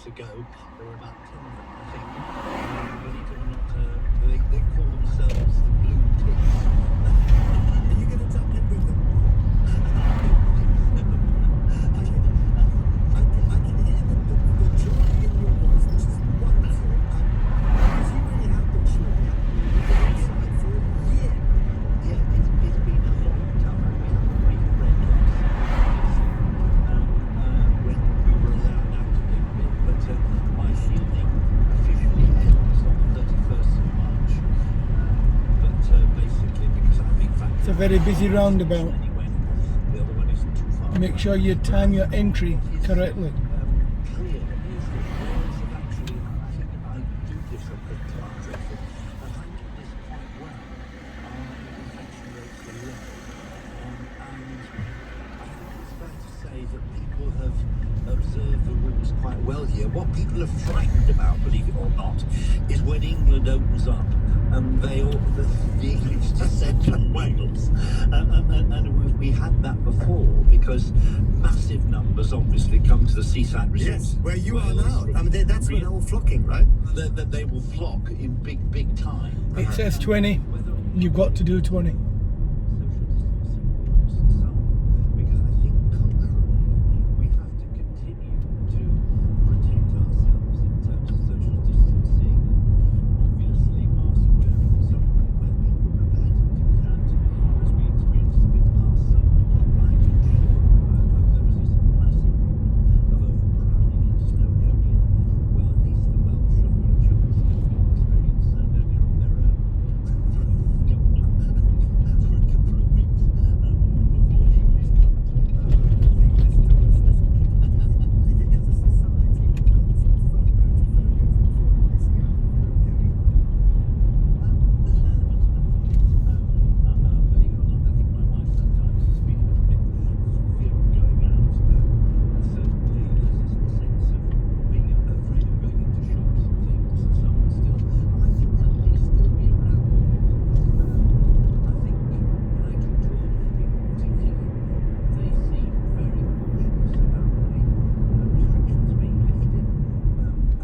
weeks ago. There were about 10 of them, I think. Believe it or not, they call themselves the Blue Tits. Are you going to jump in with them? I can hear the joy in your voice, which is wonderful. Because you really have been showing up for a year. Yeah, it's been a long time. We haven't really read when we were allowed out a little bit, but my shielding officially ends on the 31st of March. But basically, because I'm a big fan. It's a very busy roundabout. Anyway, the other one isn't too far. Make sure you time your entry correctly. Clear is that Wales have actually, I think I do give some credit to our Bradford, have handled this quite well. Infection rates are low, and I think it's fair to say that people have observed the rules quite well here. What people are frightened about, believe it or not, is when England opens up and the English descent on Wales. And we had that before because massive numbers obviously come to the seaside resorts. Yes, where you are now. I mean, that's where they're all flocking, right? They will flock in big time. It says 20. You've got to do 20. Because I think culturally we have to continue to protect ourselves in terms of social distancing. Obviously, mask wearing. So when people are prepared to do that, as we experienced a bit last summer, I'm sure there was this massive problem of overcrowding in Snowdonia. Well, at least the Welsh have got a chance to experience Snowdonia on their own. For a couple of weeks before the English come to believe it or not, I think my wife sometimes has been a bit fear of going out. Certainly there's this sense of being afraid of going into shops and things and so on still. And I think that may still be around. I think when I talk to older people particularly, they seem very cautious about the restrictions being lifted. And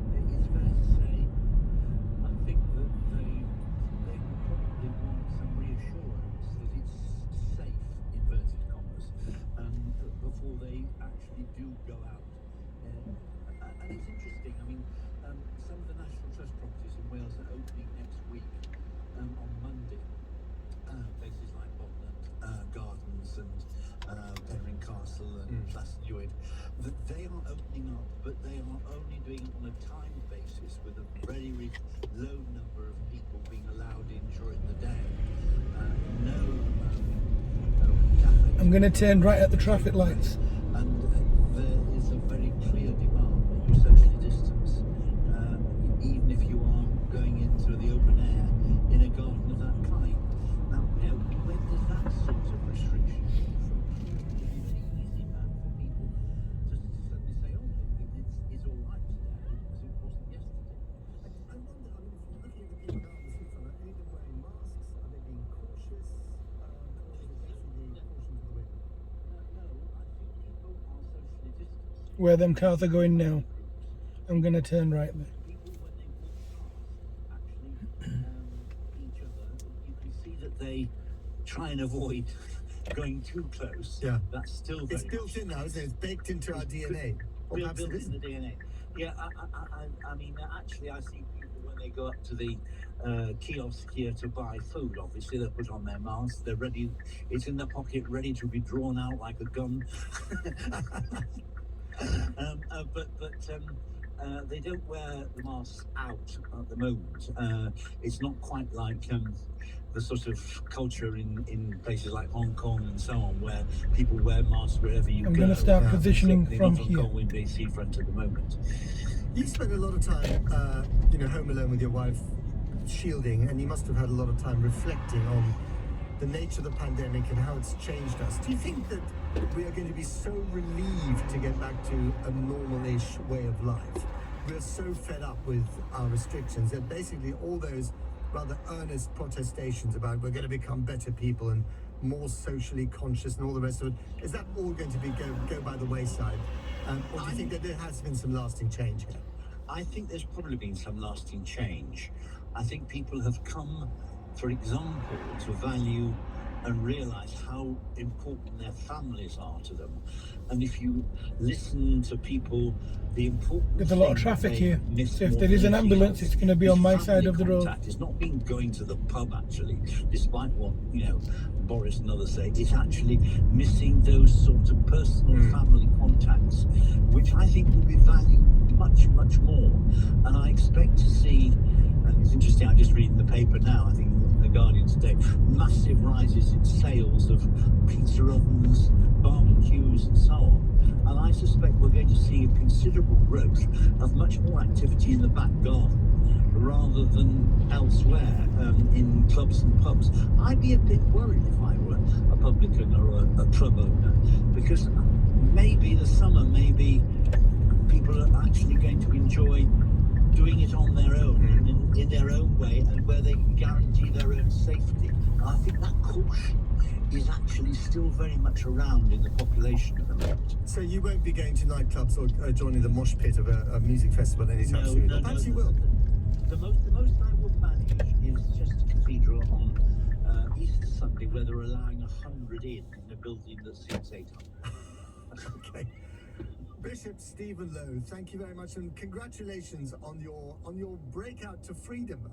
it is fair to say, I think that they will probably want some reassurance that it's safe, inverted commas, before they actually do go out. And it's interesting, I mean, some of the National Trust properties in Wales are opening next week on Monday. Places like Bodnant Gardens and Perrin Castle and Llasnewid, that they are opening up, but they are only doing it on a timed basis with a very low number of people being allowed in during the day. No cafes. I'm going to turn right at the traffic lights. And there is a very clear demand that you socially distance, even if you are going into the open air in a garden of that kind. Now, when does that sort of restriction come from? It's very easy, man, for people to suddenly say, oh, it's all right today, as it wasn't yesterday. I wonder, I mean, if you're looking at the people now on the streets, are they wearing masks? Are they being cautious? Or is it basically caution to the wind? No, I think people are socially distanced. Where them cars are going now. I'm going to turn right there. People, when they walk past, actually, each other, you can see that they try and avoid going too close. Yeah. That's still very It's built in now, isn't it? It's baked into our DNA. Or Real perhaps built it in the isn't. DNA. Yeah, I mean, actually, I see people when they go up to the kiosk here to buy food. Obviously, they put on their mask. They're ready. It's in their pocket, ready to be drawn out like a gun. But they don't wear the masks out at the moment. It's not quite like the sort of culture in places like Hong Kong and so on, where people wear masks wherever you I'm go. going to start Yeah. positioning Certainly from not on here. Colwyn seafront at the moment. You spent a lot of time, home alone with your wife, shielding, and you must have had a lot of time reflecting on the nature of the pandemic and how it's changed us. Do you think that we are going to be so relieved to get back to a normal-ish way of life? We're so fed up with our restrictions that basically all those rather earnest protestations about we're going to become better people and more socially conscious and all the rest of it, is that all going to be go by the wayside? Or do you think that there has been some lasting change here? I think there's probably been some lasting change. I think people have come, for example, to value and realise how important their families are to them. And if you listen to people, the important There's a lot of thing traffic they here. miss So if more there than is an anything ambulance, else it's going to be is on my side family of the road. contact. It's not been going to the pub, actually, despite what, Boris and others say. It's actually missing those sorts of personal family contacts, which I think will be valued much, much more. And I expect to see, and it's interesting, I'm just reading the paper now, I think in The Guardian today, massive rises in sales of pizza ovens, barbecues and so on. And I suspect we're going to see a considerable growth of much more activity in the back garden rather than elsewhere in clubs and pubs. I'd be a bit worried if I were a publican or a club owner, because maybe the summer, maybe people are actually going to enjoy doing it on their own, in their own way, and where they can guarantee their own safety. And I think that caution is actually still very much around in the population at the moment. So you won't be going to nightclubs or joining the mosh pit of a music festival anytime soon? No, Perhaps you will. The most I will manage is Chester Cathedral on Easter Sunday, where they're allowing 100 in a building that seats 800. Okay. Bishop Stephen Lowe, thank you very much, and congratulations on your breakout to freedom.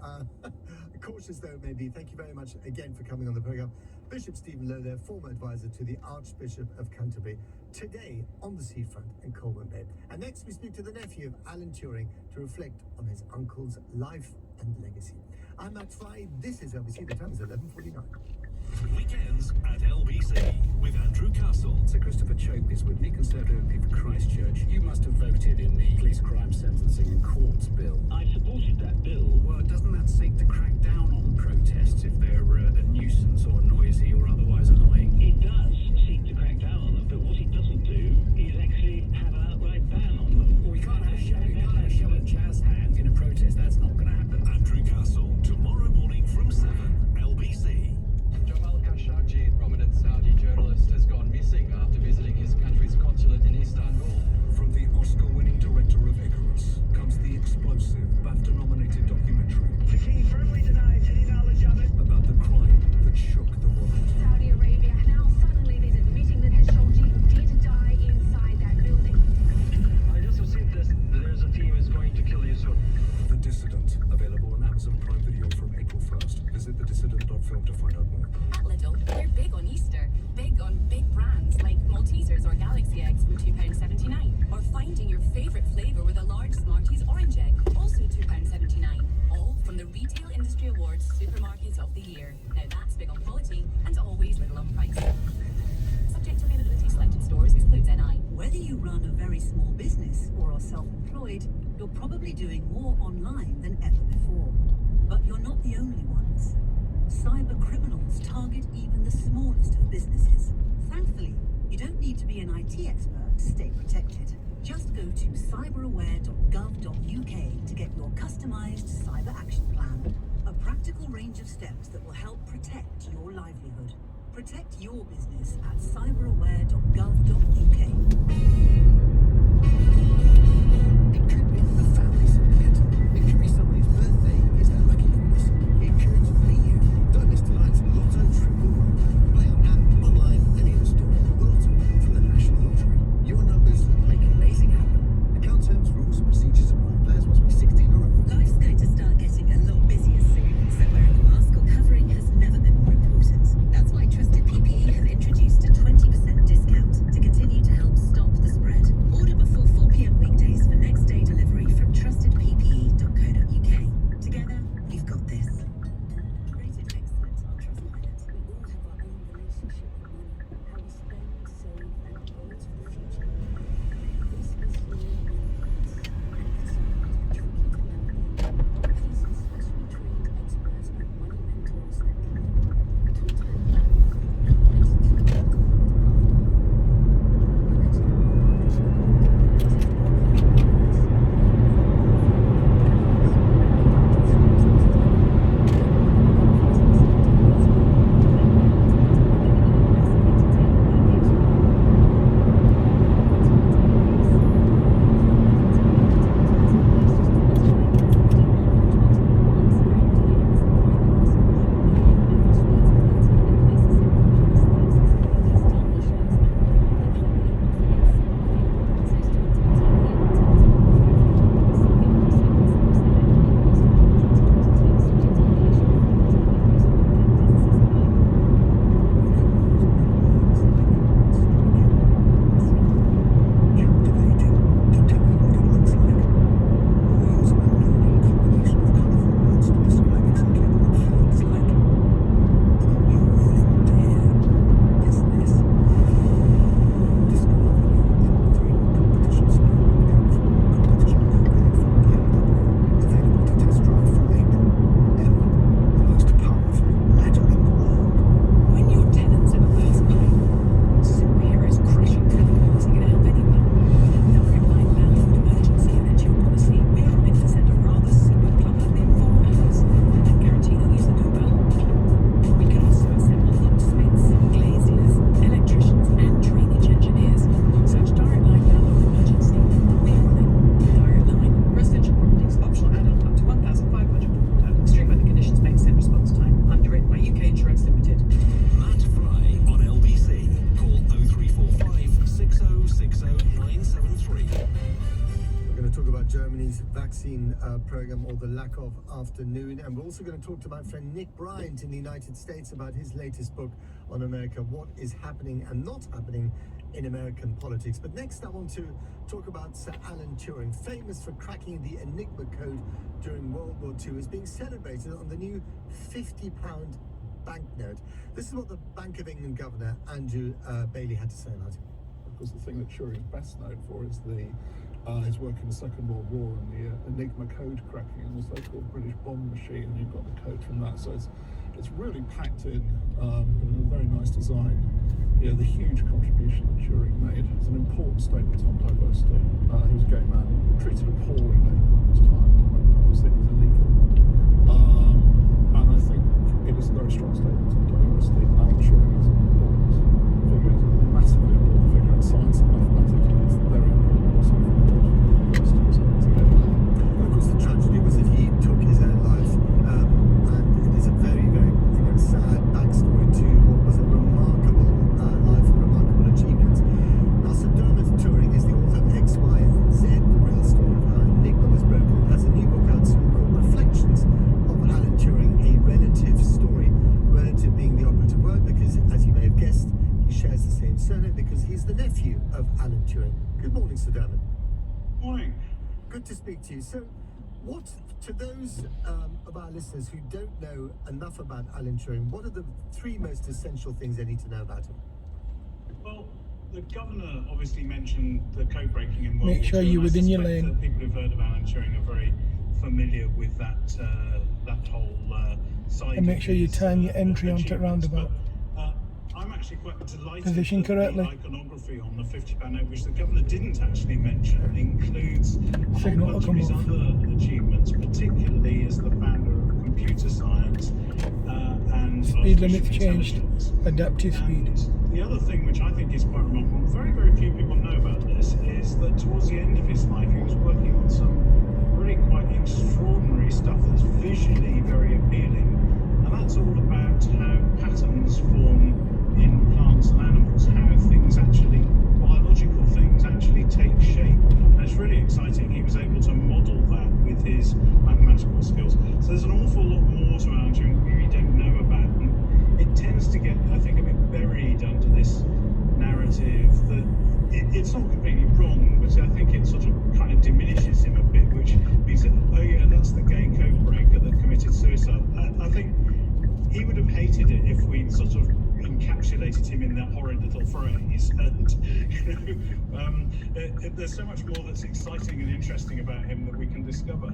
Cautious though it may be, thank you very much again for coming on the programme. Bishop Stephen Lowe there, former advisor to the Archbishop of Canterbury, today on the seafront in Coleman Bay. And next we speak to the nephew of Alan Turing to reflect on his uncle's life and legacy. I'm Matt Fry, this is LBC, the time is 11:49. Weekends at LBC with Andrew Castle. Sir Christopher Chope is with me, Conservative MP for Christchurch. You must have voted in the police crime sentencing in courts bill. I supported that bill. Well, doesn't that seek to crack down on protests if they're a nuisance or noisy or otherwise annoying? It does seek to crack down on them, but what it doesn't do is actually have an outright ban on them. Well, we can't have a show of jazz hands in a protest. That's not going to happen. Andrew Castle, tomorrow morning from 7, LBC. Jamal Khashoggi, prominent Saudi journalist, has gone missing after visiting his country's consulate in Istanbul. From the Oscar-winning director of Icarus comes the explosive, BAFTA-nominated documentary The king firmly denies any knowledge of it. about the crime that shook the world. Saudi Arabia now suddenly there's admitting that Khashoggi did die inside that building. I just received this. There's a team is going to kill you soon. The Dissident, available on Amazon Prime Video from April 1st. Visit thedissident.film to find out more. At Lidl, they're big on Easter, big on big brands like Maltesers or Galaxy eggs from £2.79, or finding your favourite flavour with a large Smarties orange egg, also £2.79, all from the Retail Industry Awards Supermarket of the Year. Now that's big on quality and always little on price. Subject to availability, selected stores excludes NI. Whether you run a very small business or are self-employed, you're probably doing more online than ever before. But you're not the only ones. Cyber criminals target even the smallest of businesses. Thankfully, you don't need to be an IT expert to stay protected. Just go to cyberaware.gov.uk to get your customised cyber action plan, a practical range of steps that will help protect your livelihood. Protect your business at cyberaware.gov.uk. It could be a family syndicate. It could be somebody's birthday. It's their lucky numbers. It could be you. Don't miss tonight's Lotto Triple Roll. Play on app, online, and in store. Lotto from the National Lottery. Your numbers make amazing happen. Account terms, rules, and procedures apply. Players must be 16 or over. Life's going to start getting a lot busier soon, so wearing a mask or covering has never been more important. That's why Trusted PPE have introduced a 20% discount to continue to help stop the spread. Order before 4 p.m. weekdays program, or the lack of afternoon. And we're also going to talk to my friend Nick Bryant in the United States about his latest book on America, what is happening and not happening in American politics. But next I want to talk about Sir Alan Turing, famous for cracking the Enigma code during World War II, is being celebrated on the new £50 banknote. This is what the Bank of England Governor Andrew Bailey had to say about it. Of course, the thing that Turing is best known for is his work in the Second World War and the Enigma code cracking and the so-called British bomb machine. And you've got the code from that, so it's really packed in a very nice design. Yeah, the huge contribution that Turing made is an important statement on diversity. He was a gay man, treated appallingly at this time. Obviously, it was illegal. And I think it is a very strong statement on diversity. Alan Turing is an important figure, is a massively important figure in science and mathematics, and it's very important also for the diversity as a gay man. Of course, the tragedy was that he took his own life, and it is a very, very sad backstory to what was a remarkable life and remarkable achievements. Now, Sir Turing is the author of X, Y, and Z, the real story of how Enigma was broken, and has a new book out soon called Reflections of Alan Turing, a relative story. Relative being the operative word because, as you may have guessed, he shares the same surname because he's the nephew of Alan Turing. Good morning, Sir Dermot. Morning. Good to speak to you. So, what, to those of our listeners who don't know enough about Alan Turing, what are the three most essential things they need to know about him? Well, the governor obviously mentioned the code breaking in World War II. Make sure you're within your lane. That people who've heard of Alan Turing are very familiar with that whole side. And make sure you turn your entry onto the roundabout. I'm actually quite delighted Position that correctly. the iconography on the £50 note, which the governor didn't actually mention, includes a Signal whole bunch will of his come other achievements, particularly as the founder of computer science and Speed limits artificial changed. intelligence. Adaptive speed. And the other thing which I think is quite remarkable, very, very few people know about this, is that towards the end of his life he was working on some really quite extraordinary stuff that's visually very appealing. And that's all about how patterns form in plants and animals, how things actually, biological things actually take shape. And it's really exciting. He was able to model that with his mathematical skills. So there's an awful lot more to Alan Turing that we really don't know about. And it tends to get, I think, a bit buried under this narrative that it's not completely wrong, but I think it sort of kind of diminishes him a bit, which means that, oh yeah, that's the gay code breaker that committed suicide. I think he would have hated it if we'd sort of encapsulated him in that horrid little phrase. And there's so much more that's exciting and interesting about him that we can discover.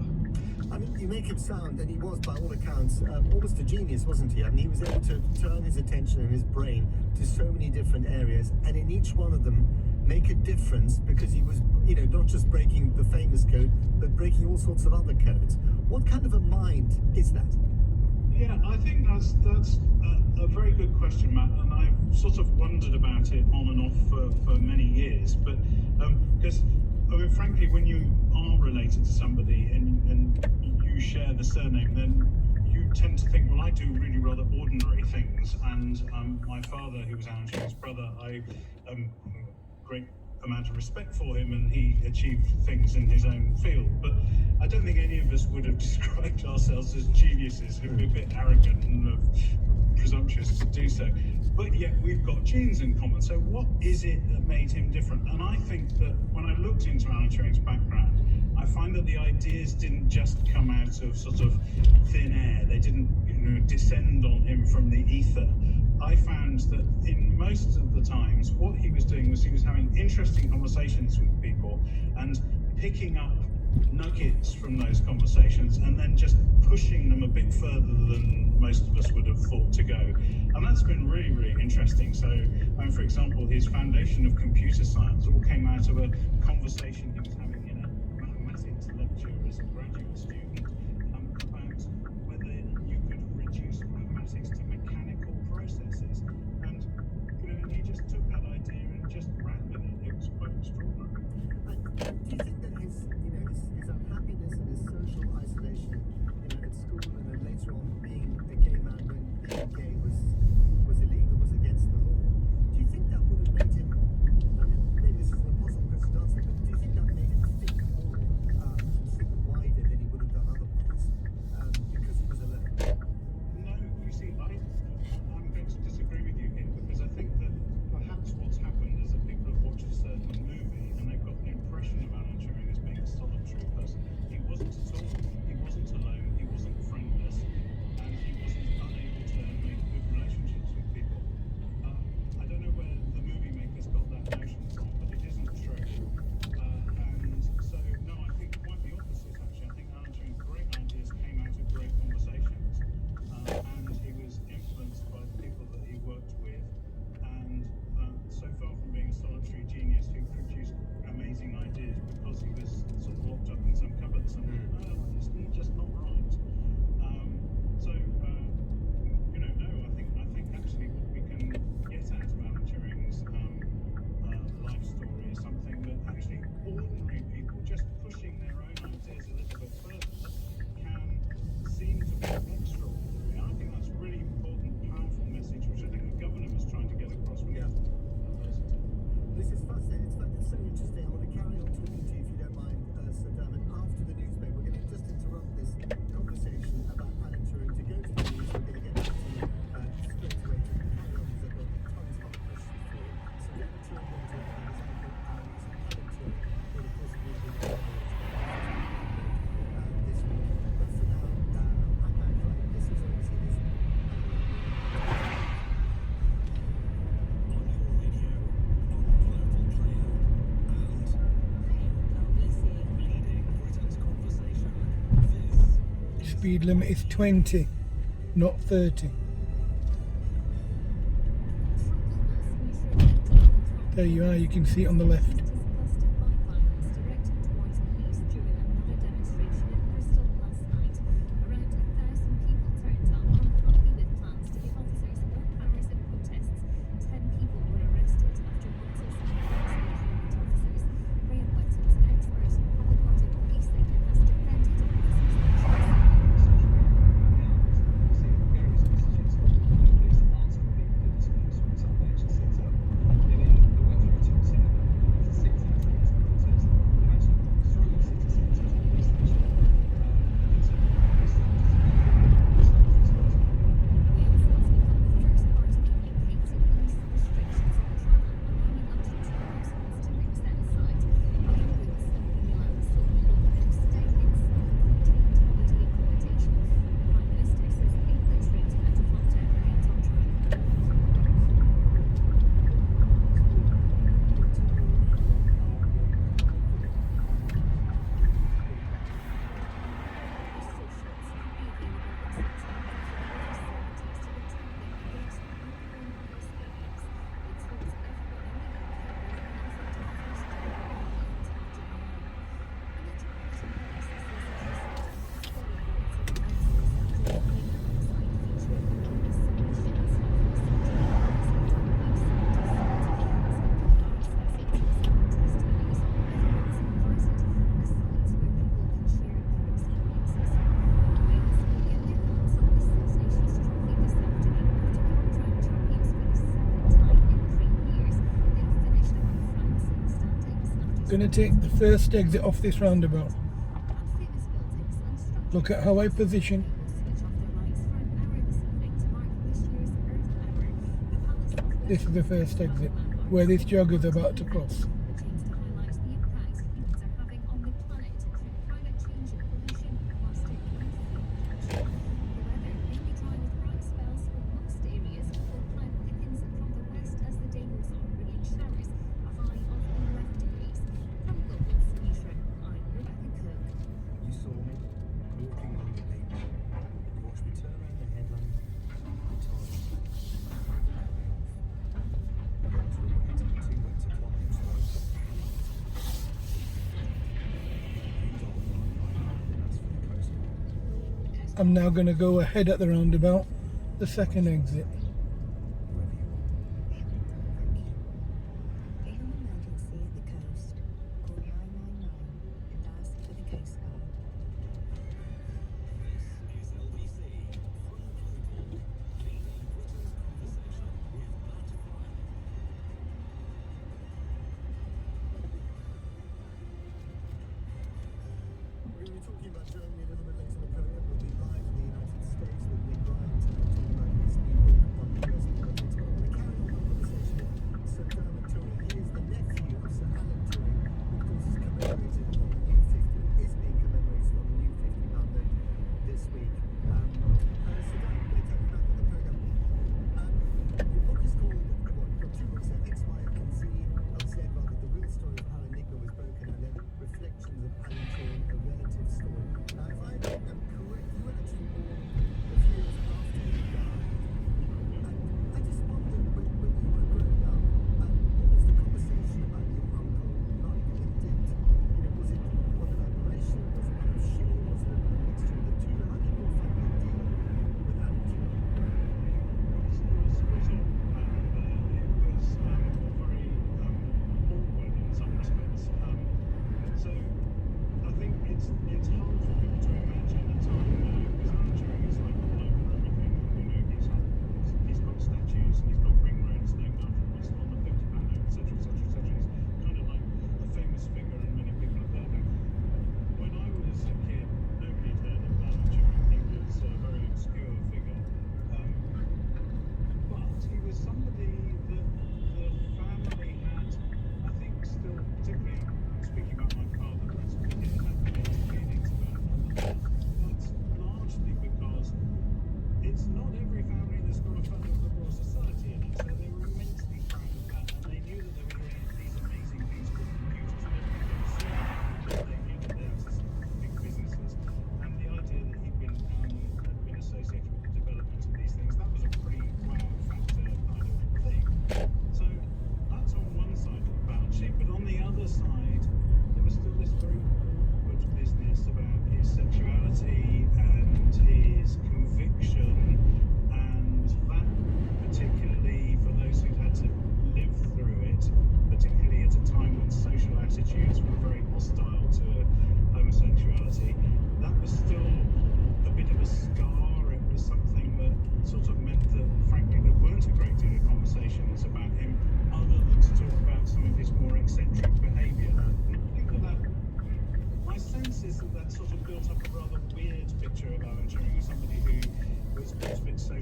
I mean, you make him sound, and he was, by all accounts, almost a genius, wasn't he? I mean, he was able to turn his attention and his brain to so many different areas, and in each one of them make a difference, because he was, not just breaking the famous code, but breaking all sorts of other codes. What kind of a mind is that? Yeah, I think that's a very good question, Matt, and I've sort of wondered about it on and off for many years. But because, frankly, when you are related to somebody and you share the surname, then you tend to think, well, I do really rather ordinary things. And my father, who was Alan Turing's brother, I great amount of respect for him, and he achieved things in his own field. But I don't think any of us would have described ourselves as geniuses. It would be a bit arrogant and presumptuous to do so. But yet we've got genes in common. So what is it that made him different? And I think that when I looked into Alan Turing's background, I find that the ideas didn't just come out of sort of thin air. They didn't, descend on him from the ether. I found that in most of the times, what he was doing was he was having interesting conversations with people and picking up nuggets from those conversations and then just pushing them a bit further than most of us would have thought to go. And that's been really, really interesting. So, for example, his foundation of computer science all came out of a conversation he was having in a mathematics lecture as a graduate student about whether you could reduce mathematics to mechanical processes. And, he just took that idea and just ran with it. It was quite extraordinary. Do you think that his unhappiness and his social isolation, at school and then later on being a gay man when being gay was illegal, was against the law, do you think that would have made him, maybe this is an impossible question to answer, but do you think that speed limit is 20, not 30. There you are, you can see it on the left. Going to take the first exit off this roundabout. Look at how I position. This is the first exit, where this jogger's about to cross. I'm now going to go ahead at the roundabout, the second exit. We were talking about Germany a little bit later in the program. We'll be live in the United States with Nick Ryan talking about his new book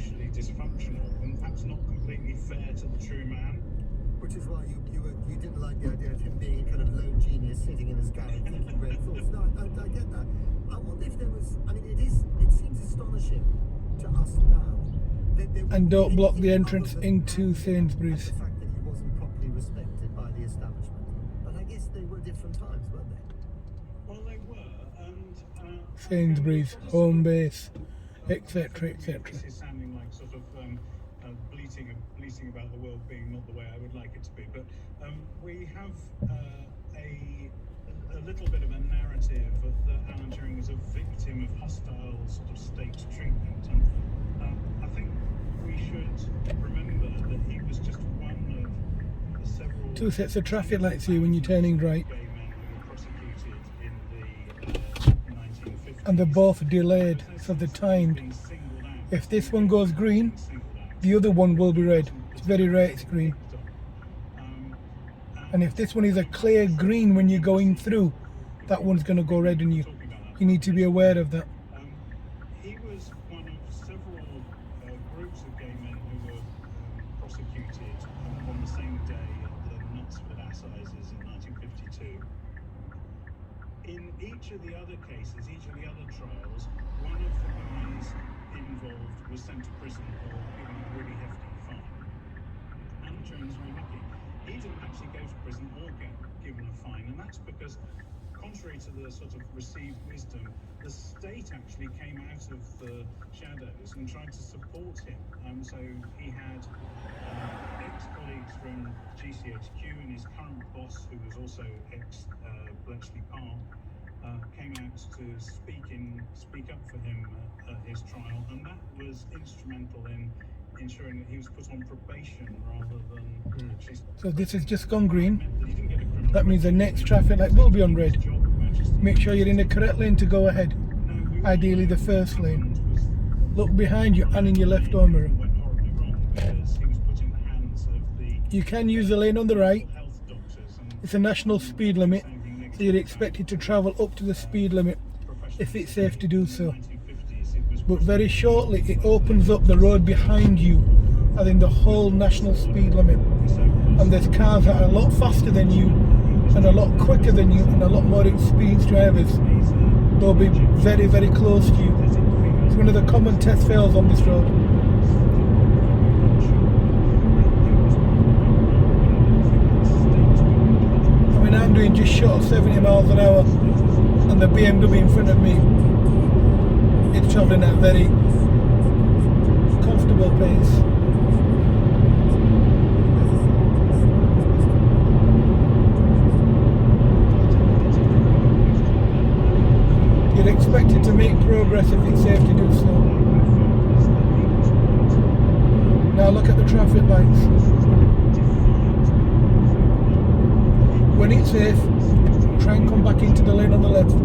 socially dysfunctional and perhaps not completely fair to the true man. Which is why you didn't like the idea of him being a kind of lone genius sitting in his garret thinking great thoughts. No, I get that. I wonder if there was. I mean, it seems astonishing to us now. And don't block the entrance into Sainsbury's. The fact that he wasn't properly respected by the establishment. But I guess they were different times, weren't they? Well, they were, and Sainsbury's, home base, etc., etc. This is sounding like sort of bleating about the world being not the way I would like it to be. But we have a little bit of a narrative that Alan Turing was a victim of hostile sort of state treatment, and I think we should remember that he was just one of the several. Two sets of traffic lights here when you're turning right. Gay men who were prosecuted in the 1950s. And they're both delayed, so they're timed. If this one goes green, the other one will be red. It's very rare it's green. And if this one is a clear green when you're going through, that one's going to go red on you. You need to be aware of that. He was one of several groups of gay men who were prosecuted on the same day at the Knutsford Assizes in 1952. In each of the other cases, each of the other trials, one of the guys involved was sent to prison or given a really hefty fine. Alan Turing was very lucky. He didn't actually go to prison or get given a fine, and that's because, contrary to the sort of received wisdom, the state actually came out of the shadows and tried to support him. So he had ex-colleagues from GCHQ, and his current boss, who was also ex-Bletchley Park, came out to speak up for him at his trial, and that was instrumental in ensuring that he was put on probation rather than actually. So this has just gone green. That means the next traffic light will be on red. Make sure you're in the correct lane to go ahead. Ideally the first lane. Look behind you and in your left door mirror. You can use the lane on the right. It's a national speed limit, so you're expected to travel up to the speed limit if it's safe to do so. But very shortly it opens up the road behind you, as in the whole national speed limit. And there's cars that are a lot faster than you and a lot quicker than you and a lot more experienced drivers. They'll be very, very close to you. It's one of the common test fails on this road. I mean, I'm doing just short of 70 miles an hour and the BMW in front of me, it's travelling at a very comfortable pace. You're expected to make progress if it's safe to do so. Now look at the traffic lights. When it's safe, try and come back into the lane on the left.